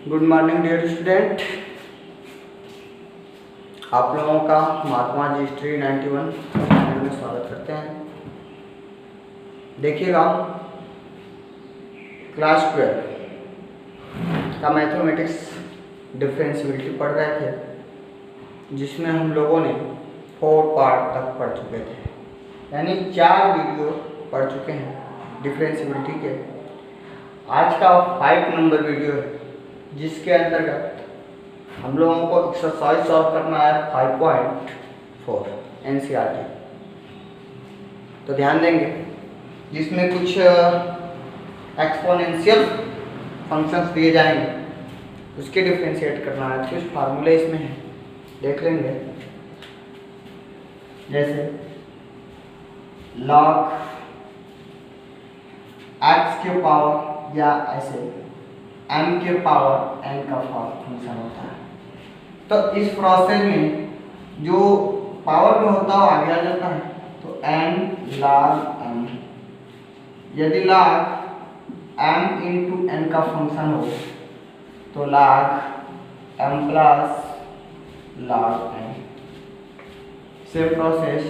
Good morning dear student, आप लोगों का महात्मा जी हिस्ट्री 91 चैनल में स्वागत करते हैं। देखिएगा, क्लास 12 का मैथमेटिक्स डिफरेंशियबिलिटी पढ़ रहे थे, जिसमें हम लोगों ने 4 पार्ट तक पढ़ चुके थे, यानी 4 वीडियो पढ़ चुके हैं डिफरेंशियबिलिटी के। आज का 5 नंबर वीडियो है, जिसके अंतर्गत हम लोगों को एक्सरसाइज सॉल्व करना है 5.4 एनसीईआरटी। तो ध्यान देंगे, जिसमें कुछ एक्सपोनेंशियल फंक्शंस दिए जाएंगे, उसके डिफरेंशिएट करना है। कुछ फार्मूले इसमें है, देख लेंगे। जैसे log x के पावर या ऐसे m के पावर n का फंक्शन होता है। तो इस प्रोसेस में जो पावर में होता है वो आगे आ जाता है, तो n log m। यदि log m इंटू n का फंक्शन हो तो log m plus log n। Same process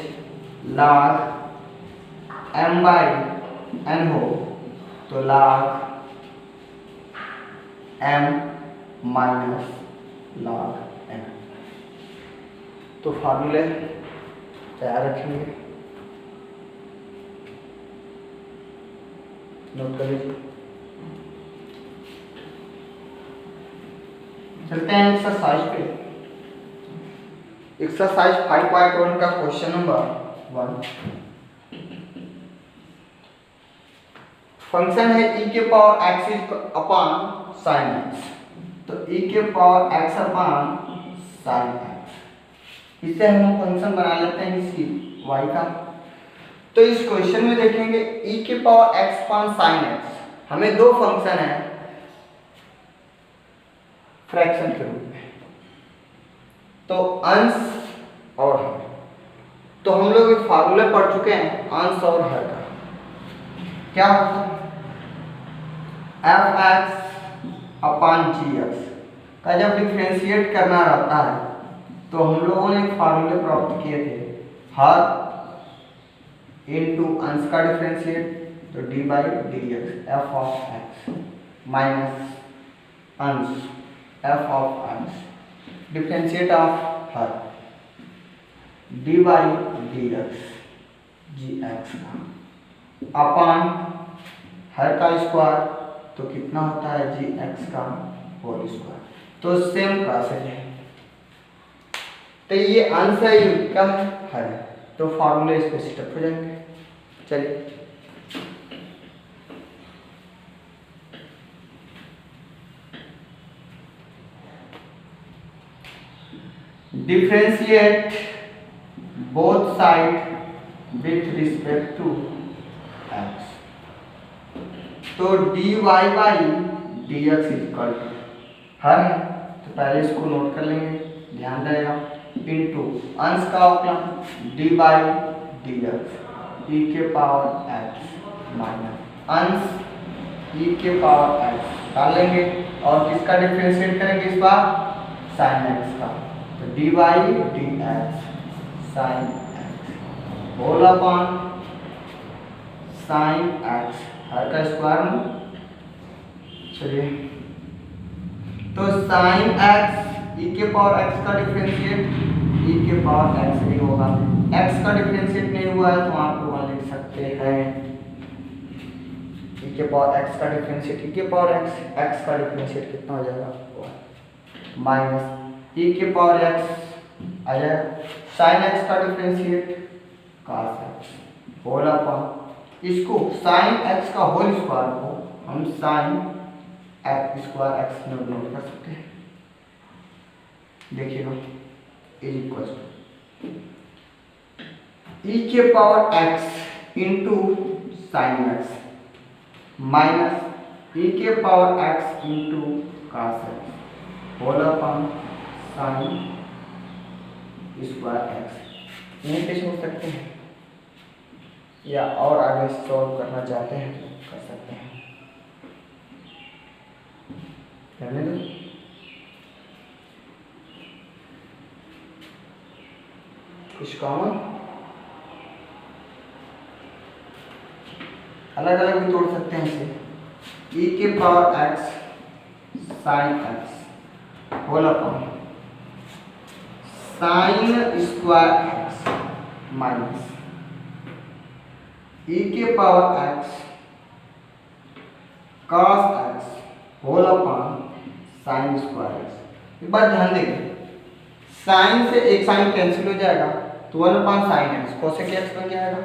log m by n हो तो log m minus log n। तो फार्मूले तैयार रखेंगे, नोट कर लीजिए। चलते हैं एक्सरसाइज पे। एक्सरसाइज 5.1 का क्वेश्चन नंबर 1। फंक्शन है e के power x upon sine x। तो e के power x upon sine x, इसे हम फंक्शन बना लेते हैं इसकी y का। तो इस क्वेश्चन में देखेंगे e के power x upon sine x, हमें दो फंक्शन है फ्रैक्शन के रूप में, तो अंश और हर। तो हम लोग ये फार्मूले पढ़ चुके हैं अंश और हर का। क्या होता है f(x) अपॉन gx का जब डिफरेंशिएट करना रहता है तो हम लोगों ने एक फार्मूले प्राप्त किए थे, हर इनटू अंश का डिफरेंशिएट, तो d by d x f of x minus अंश f of x differentiate of हर d by d x g x का अपॉन हर का स्क्वायर, तो कितना होता है जी एक्स का होल स्क्वायर। तो सेम प्रोसेस है, तो ये अंश है, इनका हर है, तो फार्मूले इस पे सेटअप हो जाएंगे। चलिए differentiate both side with respect to x। तो dy by d x equal to हर है, तो पहले इसको नोट कर लेंगे, ध्यान रहेगा, इनटू अंश का अवकलन d बाई डी एक्स ई के पावर x माइनस अंश ई के पावर x डाल लेंगे, और किसका डिफरेंशिएट करेंगे इस बार साइन x का, तो d by d x sine x whole upon sine x हर का स्क्वायर में। चलिए, तो साइन x e के पावर x का डिफरेंशिएट e के पावर x नहीं होगा, x का डिफरेंशिएट नहीं हुआ है तो आप लोग लिख सकते हैं e के पावर x का डिफरेंशिएट e के पावर x का डिफरेंशिएट कितना हो जाएगा माइनस e के पावर x आ जाएगा, साइन x का differentiate cos x whole upon इसको साइन x का होल स्क्वायर को हम sine x square x note कर सकते हैं। देखिएगा, इज इक्वल टू e के power x into sine x minus e के power x into cos x whole upon sine square x। यहीं पे छोड़ सकते हैं, या और आगे सॉल्व करना चाहते हैं तो कर सकते हैं। करने दो। कुछ कॉमन अलग अलग भी तोड़ सकते हैं इसे। e के power x sine x whole upon sine square x minus e के power x cos x whole upon sine square x। एक बात ध्यान देंगे, साइन से एक साइन कैंसिल हो जाएगा तो 1 upon sine x cosec x बन जाएगा।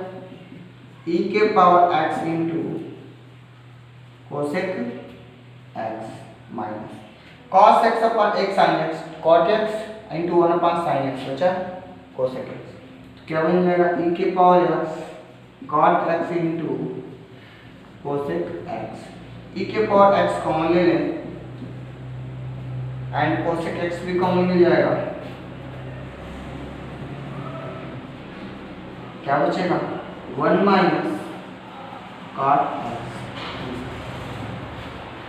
e के power x into cosec x minus cos x upon एक sine x cot x into 1 upon sine x बचा कोसेक एक्स। तो क्या बन जाएगा e के power x cot x into cosec x. e के पावर x कॉमन ले लें एंड कोसेक एक्स भी कॉमन मिल जाएगा। क्या बचेगा 1 माइनस कॉट एक्स,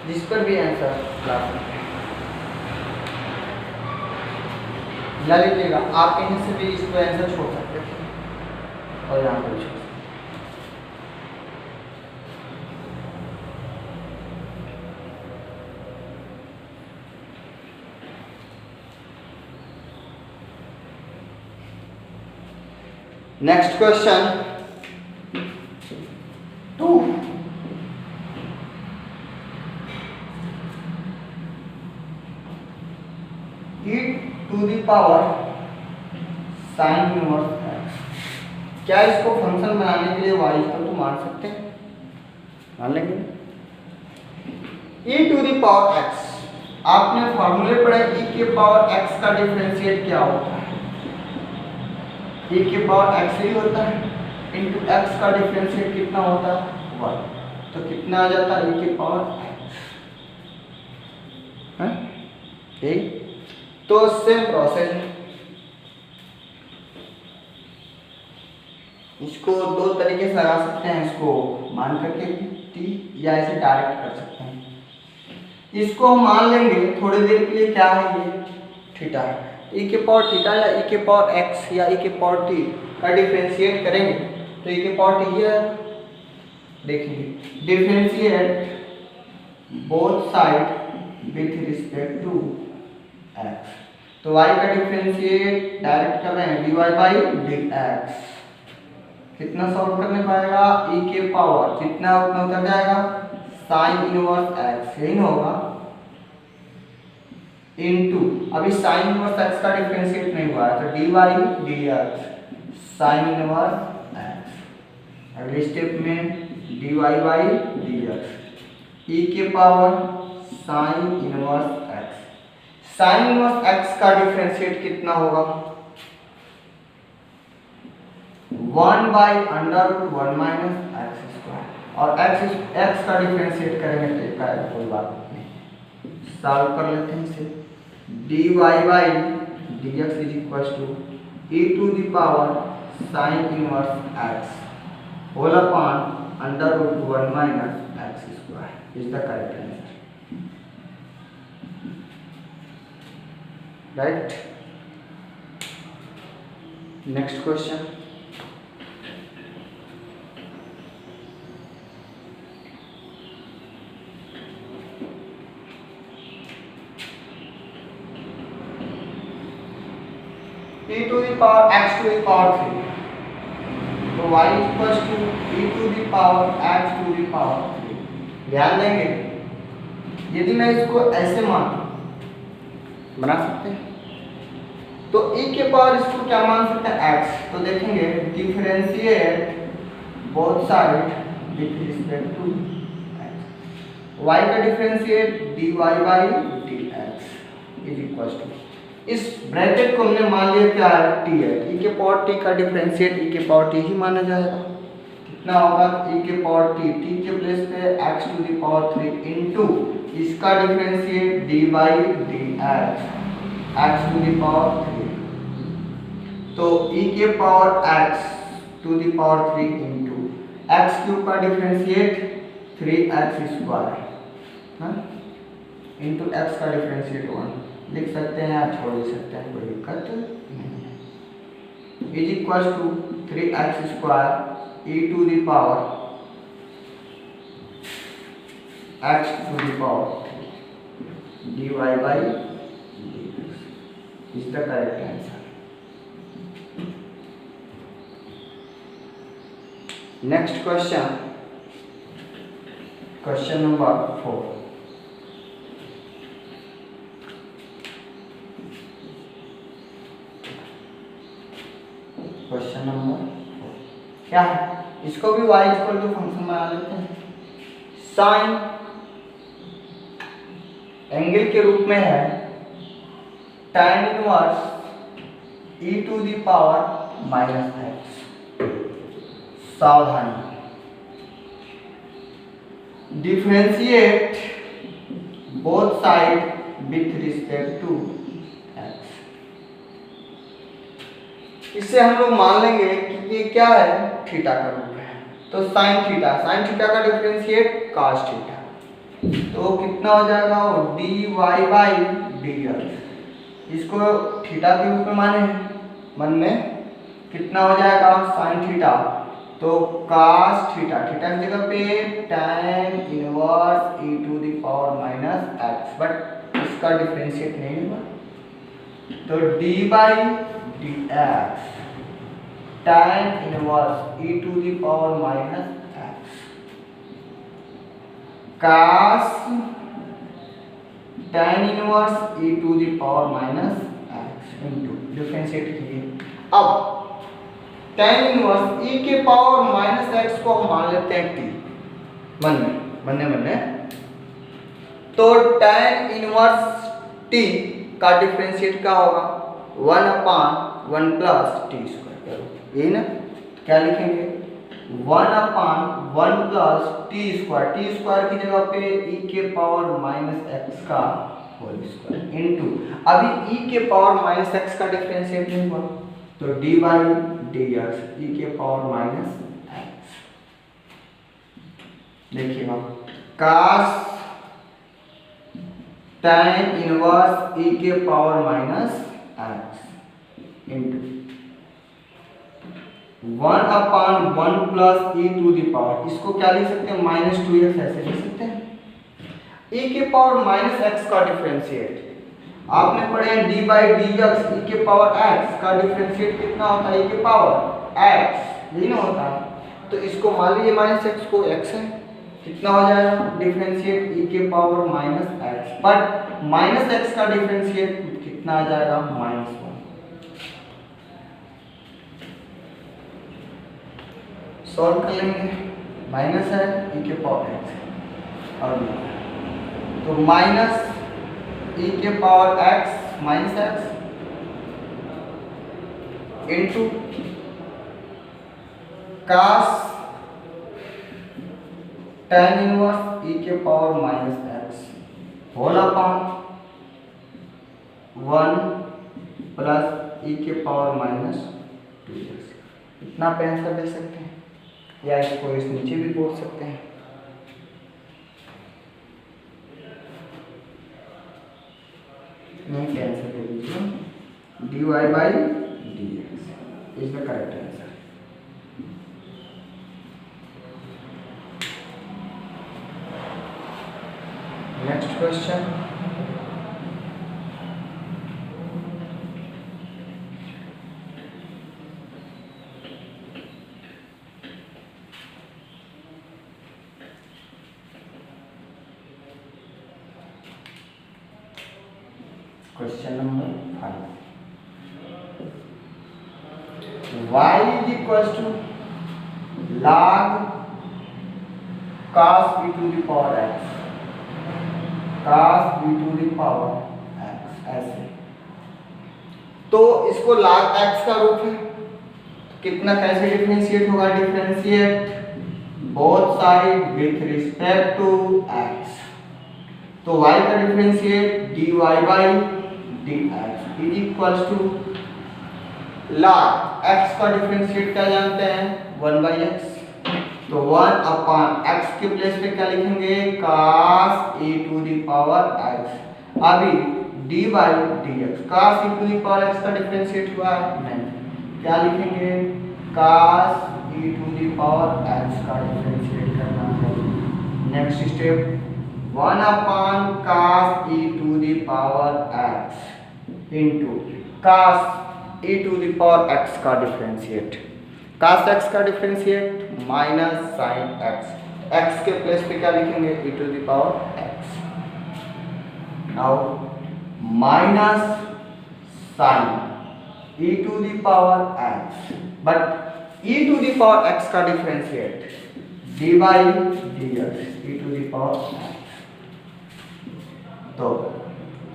जिस पर भी आंसर ला सकते हैं। या लिखिएगा आप इनमें से भी इसको आंसर छोड़ सकते हैं और यहाँ पर छोड़। Next question 2, e to the power sine inverse x। क्या इसको फंक्शन बनाने के लिए y इक्वल टू मान सकते हैं? मान लेंगे। e to the power x, आपने फॉर्मूले पढ़ा e के पावर x का डिफरेंशिएट क्या होता है? e के पावर x ही होता है इंटू x का डिफरेंशिएट कितना होता है 1। तो कितना आ जाता है e के पावर x है। ठीक, तो सेम प्रोसेस है। इसको दो तरीके से लगा सकते हैं, इसको मान करके t या इसे डायरेक्ट कर सकते हैं। इसको मान लेंगे थोड़ी देर के लिए क्या है ये थीटा है। e के पावर थीटा या e के पावर x या e के पावर t का डिफरेंशिएट करेंगे तो e के पावर t है। देखिए differentiate both side with respect to x, तो y का डिफरेंशिएट डायरेक्ट कर रहे हैं dy बाई dx। कितना सॉल्व करने पाएगा e के पावर कितना उतना उतर जाएगा साइन इनवर्स x, यही होगा इनटू अभी साइन इनवर्स x का डिफरेंशिएट नहीं हुआ है तो dy dx sine inverse x। अगले स्टेप में dy बाई dx e के power sine inverse x। Sine inverse x का डिफरेंशिएट कितना होगा 1 by under root 1 minus x square, और x का डिफरेंशिएट करेंगे तो एक आएगा, कोई बात नहीं। सॉल्व कर लेते हैं इसे। dy by dx is equal to e to the power sine inverse x whole upon under root 1 minus x square is the correct answer. Right, next question e to the power x to the power 3, तो y equals to e to the power x to the power 3। ध्यान देंगे यदि मैं इसको ऐसे मान बना सकते हैं तो e के पावर इसको क्या मान सकते हैं x, तो देखेंगे differentiate both side with respect to x, y का differentiate dy by dx is equals to, इस ब्रैकेट को हमने मान लिया क्या है t है, e के पावर t का डिफरेंशिएट e के पावर t ही माना जाएगा। कितना होगा e के पावर t के प्लेस पे x to the power 3 into इसका differentiate dy by dx x to the power 3, तो e के power x to the power 3 into x cube का differentiate 3x square into x का differentiate 1 लिख सकते हैं या छोड़ भी सकते हैं, कोई दिक्कत नहीं है। Is equal to 3x² e to the power x to the power dy by dx is the correct answer. Next question, question number 4. Question number 4 क्या है, इसको भी y इक्वल टू फंक्शन बना लेते हैं। साइन एंगल के रूप में है tan inverse e to the power minus x. सावधानी, differentiate both side with respect to x. इससे हम लोग मान लेंगे कि ये क्या है, थीटा का रूप है, तो साइन थीटा का डिफरेंशिएट cos थीटा, तो कितना हो जाएगा वो dy बाई dx। इसको थीटा के रूप में माने हैं, मन में कितना हो जाएगा साइन थीटा, तो cos थीटा, थीटा की जगह पे tan inverse e to the power minus x, but इसका डिफरेंशिएट नहीं हुआ, तो d by dx tan inverse e to the power minus x cos tan inverse e to the power minus x into differentiate किए। अब tan inverse e के power minus x को हम मान लेते हैं t, बनने तो tan इनवर्स t का डिफरेंशिएट क्या होगा 1/1 प्लस टी स्क्वायर, यही ना, क्या लिखेंगे 1/1 प्लस टी स्क्वायर की जगह पे e के पावर माइनस एक्स का होल स्क्वायर इंटू, अभी e के पावर माइनस एक्स का डिफरेंशिएट नहीं हुआ, तो डी बाई dx e के पावर माइनस एक्स। देखिएगा cos tan इनवर्स e के power minus x into 1/1 plus e to the power, इसको क्या लिख सकते हैं -2x, ऐसे लिख सकते हैं। e के पावर माइनस एक्स का डिफरेंशिएट आपने पढ़े हैं d बाई dx e के पावर x का डिफरेंशिएट कितना होता है e के पावर x, यही ना होता है, तो इसको मान लीजिए माइनस एक्स को x है, कितना हो जाएगा डिफरेंशिएट e के power minus x, but minus x का डिफरेंशिएट कितना आ जाएगा -1। सॉल्व कर लेंगे, माइनस है e के पावर x और तो माइनस e के power x minus x into cos tan inverse e के power minus x whole upon 1 plus e के पावर माइनस 2x। इतना पे आंसर दे सकते हैं, या इसको इस नीचे भी बोल सकते हैं। नहीं, आंसर दे दीजिए dy by dx is the correct answer. Next question, question number 5, y is equals to log cos b to the power x, cos b to the power x, ऐसे, तो इसको log x का रूप है, तो कितना कैसे डिफरेंशिएट होगा, differentiate both side with respect to x, तो y का differentiate dy by dx is equals to log x का डिफरेंशिएट क्या जानते हैं 1/x, तो 1 अपॉन x के प्लेस पे क्या लिखेंगे, cos e to the power x। अभी dy dx, cos e to the power x का डिफरेंशिएट हुआ है नहीं, क्या लिखेंगे, cos e to the power x का डिफरेंशिएट करना है। Next step 1 upon cos e to the power x into cos e to the power x का डिफरेंशिएट, cos x का differentiate minus sine x, x के place पे क्या लिखेंगे, e to the power x। Now minus sine e to the power x, but e to the power x का differentiate dy dx e to the power x। तो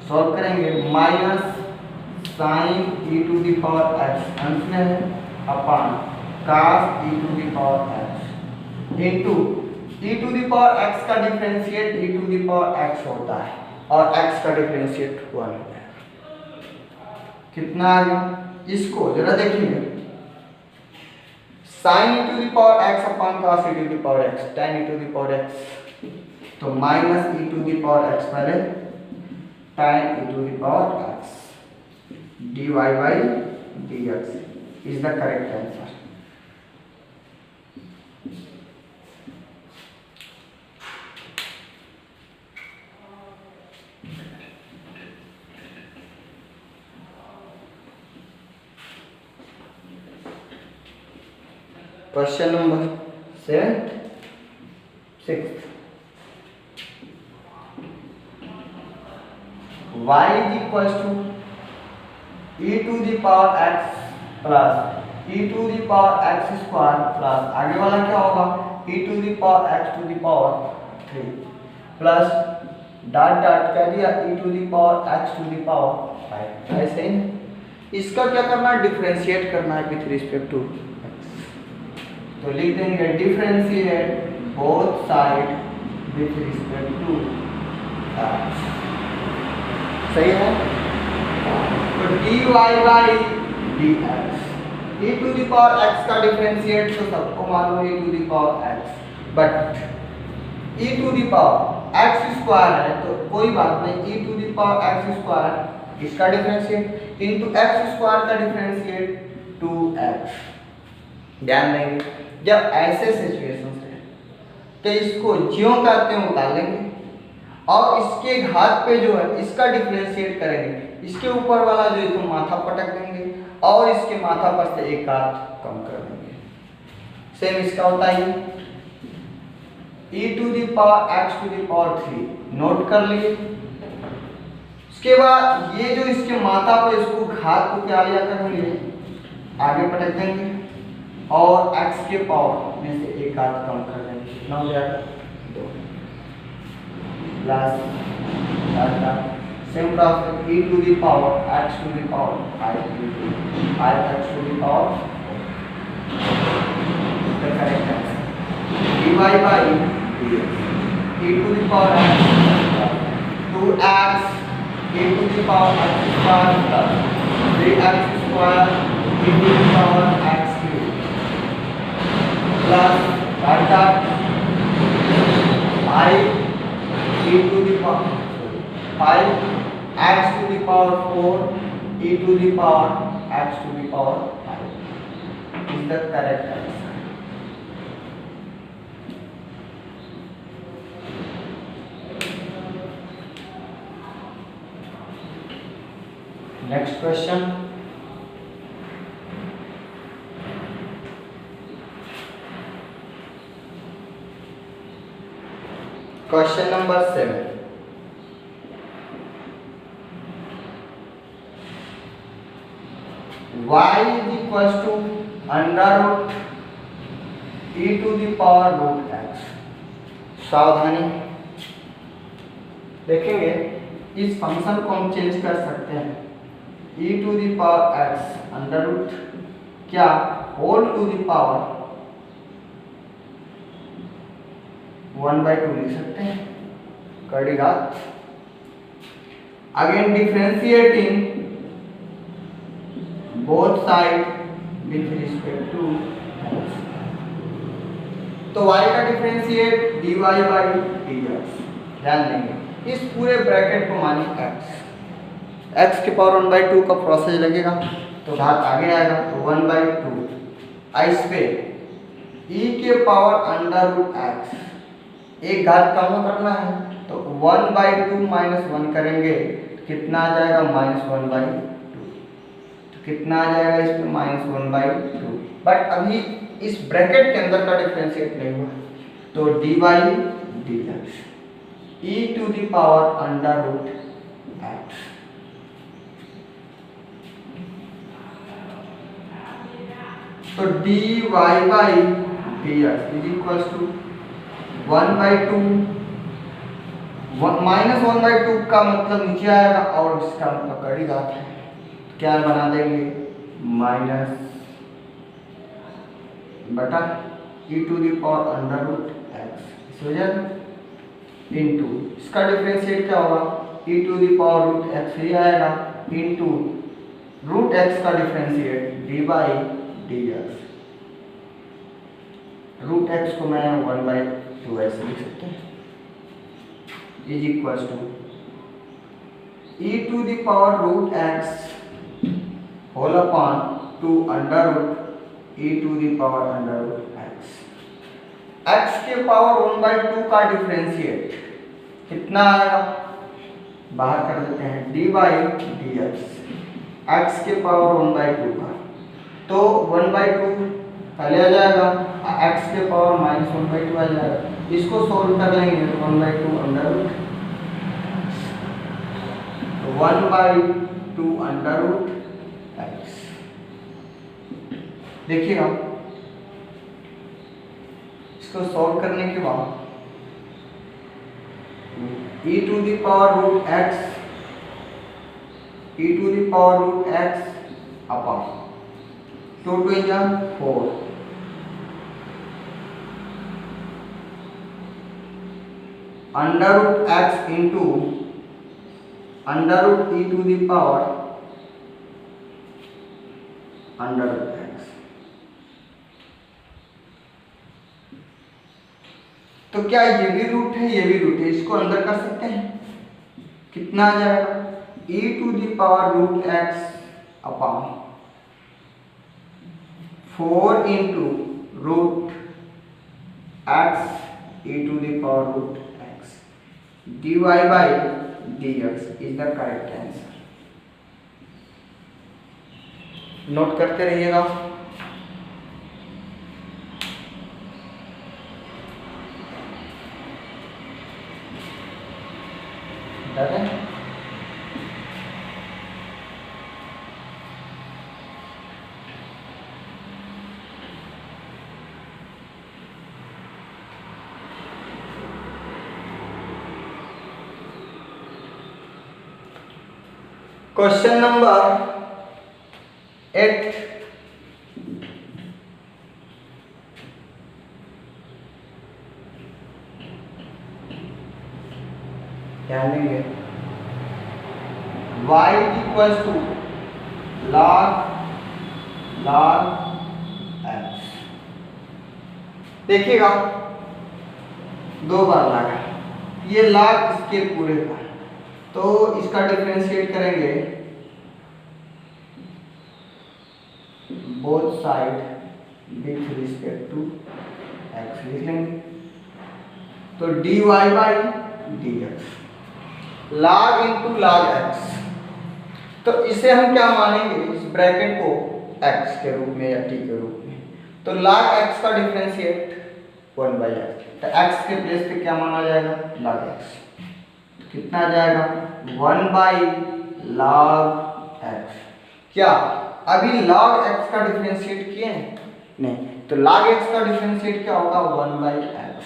solve करेंगे, minus sine e to the power x अंश में है upon cos e to the power x into e to the power x का differentiate e to the power x होता है और x का डिफरेंशिएट 1 होता है। कितना आ गया, इसको जरा देखिए, sin e to the power x upon cos e to the power x, tan e to the power x, तो minus e to the power x पहले, tan e to the power x dy by dx is the correct answer। Question number 6, y is equals to e to the power x plus e to the power x square plus आगे वाला क्या होगा, e to the power x to the power 3 plus dot dot क्या दिया, e to the power x to the power 5। ऐसे ही इसका क्या करना है, डिफरेंशिएट करना है विथ रिस्पेक्ट टू x। तो लिख देंगे differentiate both side with respect to x। सही है, तो dy by dx e to the power x का डिफरेंशिएट तो सबको मालूम है e to the power x, but e to the power x square है तो कोई बात नहीं, e to the power x square इसका डिफरेंशिएट इंटू x स्क्वायर का डिफरेंशिएट 2x। ध्यान देंगे जब ऐसे सिचुएशन है तो इसको ज्यों करते हैं उतार लेंगे और इसके घात पे जो है इसका डिफरेंशिएट करेंगे, इसके ऊपर वाला जो है तो माथा पटक देंगे और इसके माथा पर से एक हाथ कम कर देंगे। सेम इसका होता है e to the power x to the power 3 note कर लिए। उसके बाद ये जो इसके माथा पर इसको घात को क्या लिया करेंगे, आगे पटक देंगे और x के पावर में से एक हाथ कम कर देंगे। कितना हो जाएगा, 2 plus same process e to the power x to the power 5x to the power the correct answer dy by dx e to the power x 2x e to the power x square plus 3x square e to the power x cube plus dot 5 e to the power 5 x to the power 4 e to the power x to the power 5 is the correct answer। Next question, question number 7, y is equals to under root e to the power root x। सावधानी देखेंगे इस function को हम change कर सकते हैं, e to the power x under root क्या whole to the power 1/2 लिख सकते हैं, कड़ी घात। Again differentiating both side with respect to x। तो y का डिफरेंशिएट dy बाई dx, ध्यान देंगे इस पूरे ब्रैकेट को माने x के पावर 1/2 का प्रोसेस लगेगा तो घात आगे आएगा तो 1/2 इस पे e के पावर अंडर रूट x, एक घात कम करना है तो 1/2 माइनस 1 करेंगे कितना आ जाएगा -1/2, तो कितना आ जाएगा इस पे -1/2। बट अभी इस ब्रैकेट के अंदर का डिफरेंशिएट नहीं हुआ तो dy dx e to the power under root x, तो dy by dx is equals to 1/2 -1/2 का मतलब नीचे आएगा और इसका मतलब कड़ी घात है, क्या बना देंगे माइनस बटा e to the power under root x इस वजह इनटू इसका डिफरेंशिएट क्या होगा e to the power root x ही आएगा इनटू रूट x का differentiate dy dx, root x को मैं 1/2 ऐसे लिख सकते हैं is equals to e to the power root x whole upon 2 under root e to the power under root x, x के पावर 1/2 का डिफरेंशिएट कितना आएगा बाहर कर देते हैं dy dx, x के पावर 1/2 का तो 1/2 पहले आ जाएगा x के पावर -1/2 आ जाएगा, इसको सोल्व कर लेंगे तो 1/2 under root 1/2 under root x। देखिएगा इसको सॉल्व करने के बाद e to the power root x e to the power root x upon 2 2 जा 4 under root x into under root e to the power under root x, तो क्या ये भी रूट है ये भी रूट है, इसको अंदर कर सकते हैं कितना आ जाएगा e to the power root x upon 4 into root x e to the power root x dy by dx is the correct answer. Note करते रहिएगा। क्वेश्चन नंबर 8, ध्यान देंगे y equals to log x। देखिएगा दो बार लगा ये log इसके पूरे का, तो इसका डिफरेंशिएट करेंगे both side with respect to x लिख लेंगे तो dy by dx log into log x, तो इसे हम क्या मानेंगे इस ब्रैकेट को x के रूप में या t के रूप में, तो log x का डिफरेंशिएट 1/x, तो x के प्लेस पे क्या माना जाएगा log x, तो कितना आ जाएगा 1/log x। क्या अभी log x का डिफरेंशिएट किए हैं नहीं, तो log x का डिफरेंशिएट क्या होगा 1/x,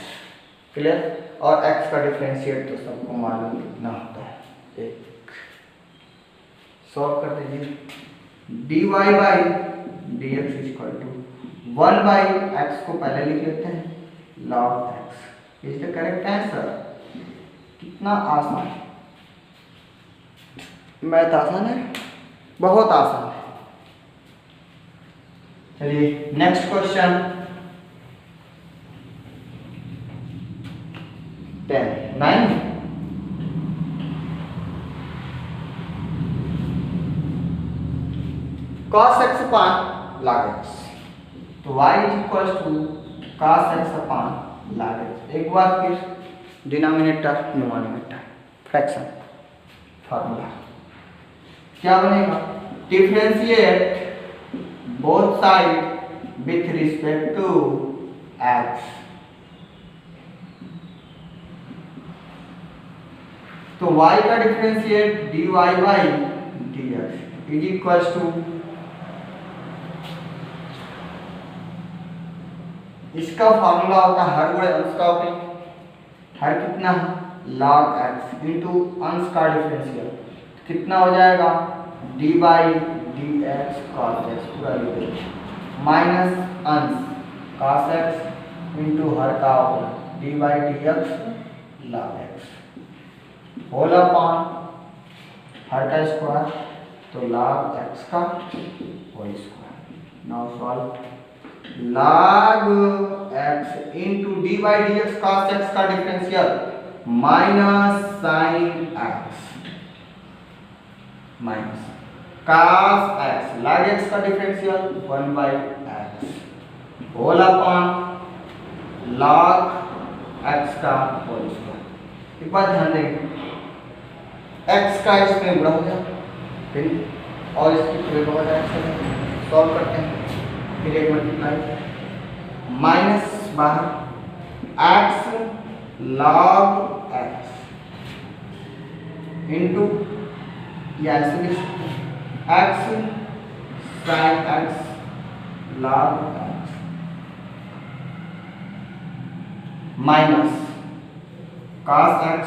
क्लियर। और x का डिफरेंशिएट तो सबको मालूम कितना होता है 1, सॉल्व कर दीजिए dy by dx equal to 1/x को पहले लिख लेते हैं log x is the correct answer. कितना आसान है, मैथ आसान है, बहुत आसान है। चलिए next question 9 cos x upon log x, तो y is equal to cos x upon log x। एक बार फिर डिनोमिनेटर न्यूमरेटर फ्रैक्शन फार्मूला क्या बनेगा, differentiate both side with respect to x, तो y का differentiate dy by dx is equal to, इसका formula होता है हर गुणे अंश का उपयोग, हर कितना log x इंटू अंश का डिफरेंशियल कितना हो जाएगा D by d x cos x पूरा लिख माइनस अंश कॉस एक्स इंटू हर का होगा d by d x log x whole upon हर का स्क्वायर तो log एक्स का whole square. Now solve log x into d by d x cos x का differential minus sine x minus cos x log x का differential 1 by x whole upon log x का whole square. एक बात ध्यान देंगे x का इसमें गुणा हो गया फिर और इसकी पूरे को x सॉल्व करते हैं, फिर एक मल्टीप्लाई माइनस बाहर x log x इंटू या ऐसे लिख सकते हैं x sin x log x minus cos x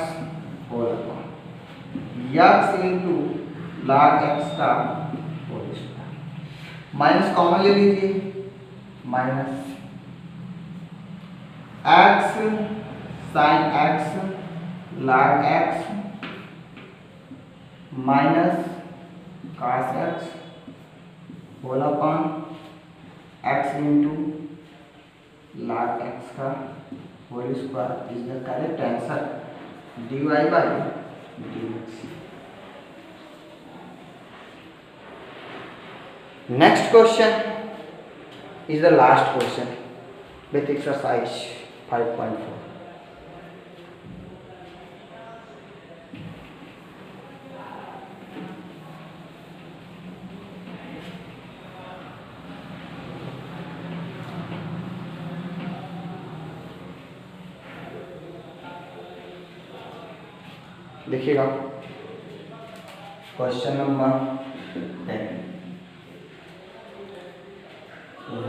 whole upon x into log x का होल स्क्वायर। माइनस कॉमन ले लीजिए minus x sin x log x minus cos x whole upon x into log x का whole square is the correct answer dy by dx। Next question is the last question with exercise 5.4। देखिएगा question number 10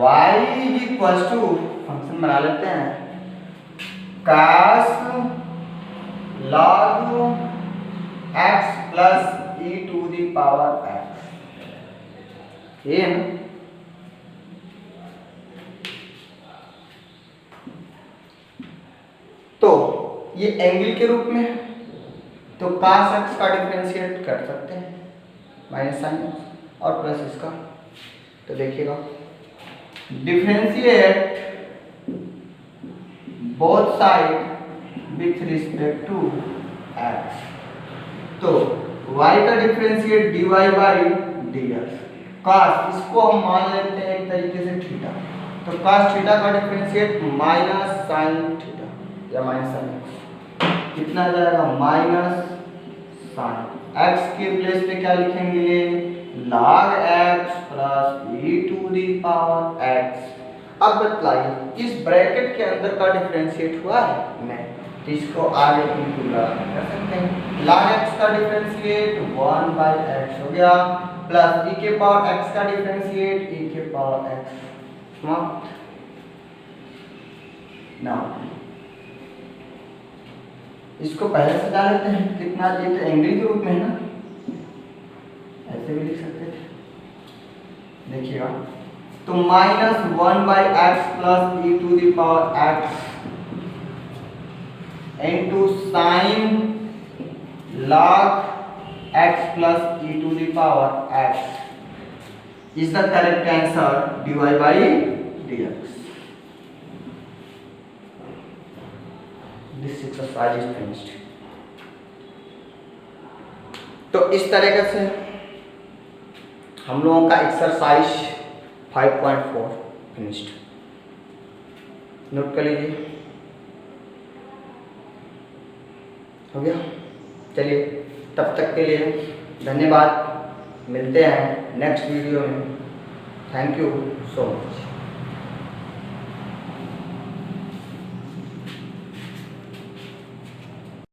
y is equal to function बना लेते हैं cos log x plus e to the power x ये है ना, तो ये angle के रूप में है तो cos x का डिफरेंशिएट कर सकते हैं माइनस साइन x और प्लस इसका, तो देखिएगा differentiate both side with respect to x, तो y का differentiate dy by dx cos इसको हम मान लेते हैं एक तरीके से थीटा, तो cos थीटा का डिफरेंशिएट माइनस साइन थीटा या माइनस साइन x कितना आ जाएगा माइनस साइन x के प्लेस पे क्या लिखेंगे log x plus e to the power x। अब बतलाइए इस ब्रैकेट के अंदर का डिफरेंशिएट हुआ है नहीं, तो इसको आगे इनटू कर सकते हैं log x का डिफरेंशिएट 1 बाई x हो गया प्लस e के पावर x का डिफरेंशिएट e के पावर x समाप्त। नाउ इसको पहले से डाल लेते हैं कितना, ये तो एंगल के रूप में है ना, ऐसे भी लिख सकते थे, देखिएगा तो minus 1 by x plus e to the power x into sine log x plus e to the power x is the correct answer dy by dx। This exercise is finished. तो इस तरीके से हम लोगों का एक्सरसाइज 5.4 फिनिश्ड। नोट कर लीजिए, हो गया। चलिए, तब तक के लिए धन्यवाद, मिलते हैं नेक्स्ट वीडियो में। Thank you so much.